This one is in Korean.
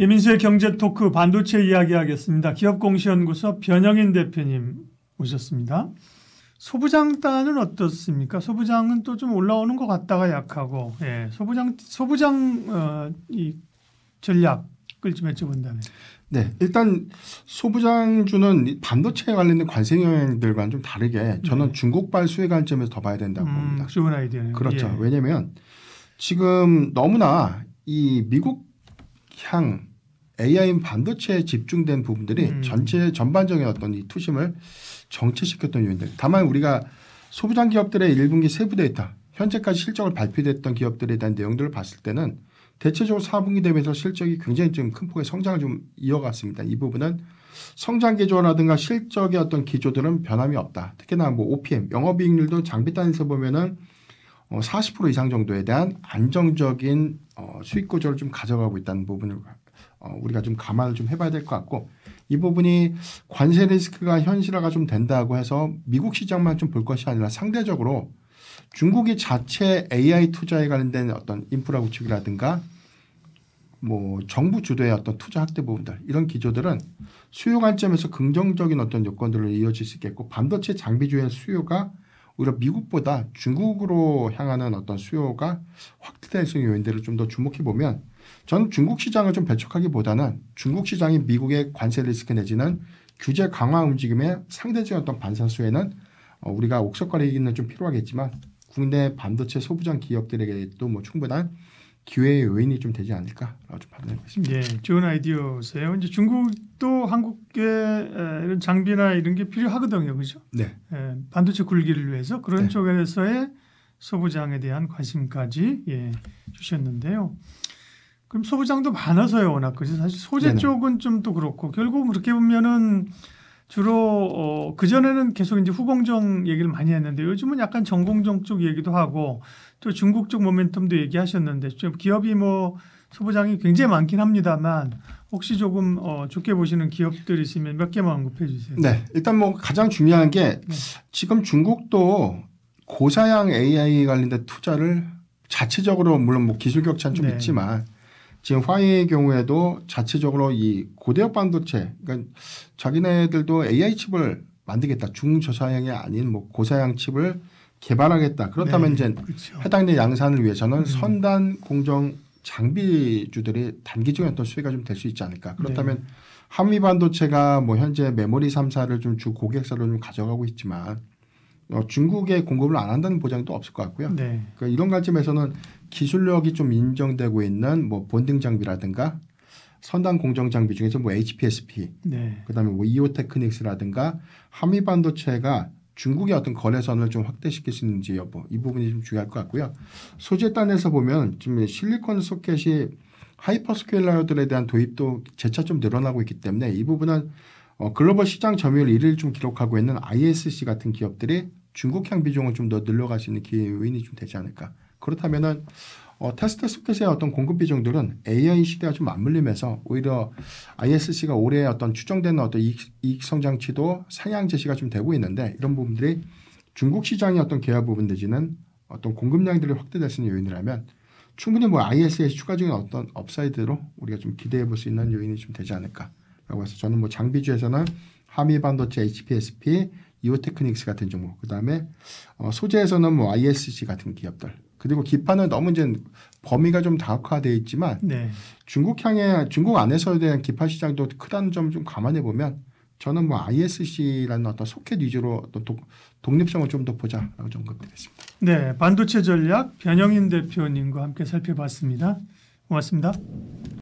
이민수의 경제토크 반도체 이야기하겠습니다. 기업공시연구소 변영인 대표님 오셨습니다. 소부장단은 어떻습니까? 소부장은 또 좀 올라오는 것 같다가 약하고, 예, 소부장 이 전략을 좀 여쭤본다면. 네, 일단 소부장주는 반도체에 관련된 관세 영향들과는 좀 다르게 저는 중국발 수혜 관점에서 더 봐야 된다고 봅니다. 좋은 아이디어네요. 그렇죠. 예. 왜냐하면 지금 너무나 이 미국향 AI 반도체에 집중된 부분들이 전반적인 어떤 이 투심을 정체시켰던 요인들. 다만 우리가 소부장 기업들의 1분기 세부 데이터, 현재까지 실적을 발표됐던 기업들에 대한 내용들을 봤을 때는 대체적으로 4분기 대비해서 실적이 굉장히 좀 큰 폭의 성장을 좀 이어갔습니다. 이 부분은 성장 기조라든가 실적의 어떤 기조들은 변함이 없다. 특히나 뭐 OPM, 영업이익률도 장비단에서 보면은 40% 이상 정도에 대한 안정적인 수익 구조를 좀 가져가고 있다는 부분을 우리가 좀 감안을 좀 해봐야 될 것 같고, 이 부분이 관세 리스크가 현실화가 좀 된다고 해서 미국 시장만 좀 볼 것이 아니라 상대적으로 중국이 자체 AI 투자에 관련된 어떤 인프라 구축이라든가 뭐 정부 주도의 어떤 투자 확대 부분들, 이런 기조들은 수요 관점에서 긍정적인 어떤 요건들로 이어질 수 있겠고, 반도체 장비주의 수요가 오히려 미국보다 중국으로 향하는 어떤 수요가 확대될 수 있는 요인들을 좀 더 주목해 보면, 저는 중국 시장을 좀 배척하기보다는 중국 시장이 미국의 관세 리스크 내지는 규제 강화 움직임의 상대적인 어떤 반사 수혜는 우리가 옥석가리기는 좀 필요하겠지만 국내 반도체 소부장 기업들에게도 뭐 충분한 기회의 요인이 좀 되지 않을까라고 좀 판단하고 있습니다. 예, 좋은 아이디어세요. 이제 중국도 한국의 이런 장비나 이런 게 필요하거든요, 그렇죠? 네. 예, 반도체 굴기를 위해서 그런 네. 쪽에서의 소부장에 대한 관심까지 주셨는데요. 그럼 소부장도 많아서요, 워낙 그죠? 사실 소재 네네. 쪽은 좀 또 그렇고 결국 그렇게 보면은 주로 그 전에는 계속 이제 후공정 얘기를 많이 했는데 요즘은 약간 전공정 쪽 얘기도 하고 또 중국 쪽 모멘텀도 얘기하셨는데 좀 기업이 뭐 소부장이 굉장히 많긴 합니다만 혹시 조금 좋게 보시는 기업들 있으면 몇 개만 언급해 주세요. 네, 일단 뭐 가장 중요한 게 지금 중국도 고사양 AI 관련된 투자를 자체적으로 물론 뭐 기술 격차는 좀 있지만 지금 화웨이의 경우에도 자체적으로 이 고대역 반도체, 그러니까 자기네들도 AI 칩을 만들겠다. 중저사양이 아닌 뭐 고사양 칩을 개발하겠다. 그렇다면 이제 그렇죠. 해당된 양산을 위해서는 선단 공정 장비주들이 단기적인 어떤 수혜가 좀 될 수 있지 않을까. 그렇다면 한미 반도체가 뭐 현재 메모리 3사를 좀 주 고객사로 좀 가져가고 있지만 중국에 공급을 안 한다는 보장도 없을 것 같고요. 그러니까 이런 관점에서는 기술력이 좀 인정되고 있는 뭐 본딩 장비라든가 선단 공정 장비 중에서 뭐 HPSP, 그다음에 뭐 이오테크닉스라든가 한미 반도체가 중국의 어떤 거래선을 좀 확대시킬 수 있는지 여부, 이 부분이 좀 중요할 것 같고요. 소재단에서 보면 지금 실리콘 소켓이 하이퍼스케일러들에 대한 도입도 재차 좀 늘어나고 있기 때문에 이 부분은 글로벌 시장 점유율 1위를 좀 기록하고 있는 ISC 같은 기업들이 중국향 비중을 좀 더 늘려갈 수 있는 기회 요인이 좀 되지 않을까. 그렇다면은 테스트 소켓의 어떤 공급 비중들은 AI 시대가 좀 맞물리면서 오히려 ISC가 올해 어떤 추정되는 어떤 이익 성장치도 상향 제시가 좀 되고 있는데, 이런 부분들이 중국 시장의 어떤 개화 부분 내지는 어떤 공급량들이 확대될 수 있는 요인이라면 충분히 뭐 ISC의 추가적인 어떤 업사이드로 우리가 좀 기대해 볼 수 있는 요인이 좀 되지 않을까라고 해서 저는 뭐 장비주에서는 한미 반도체 HPSP, 이오테크닉스 같은 종목, 그다음에 소재에서는 뭐 ISC 같은 기업들, 그리고 기판은 너무 이제 범위가 좀 다각화되어 있지만 중국 안에서에 대한 기판 시장도 크다는 점 좀 감안해 보면 저는 뭐 ISC라는 어떤 소켓 위주로 어떤 독립성을 좀 더 보자라고 언급드리겠습니다. 네, 반도체 전략 변영인 대표님과 함께 살펴봤습니다. 고맙습니다.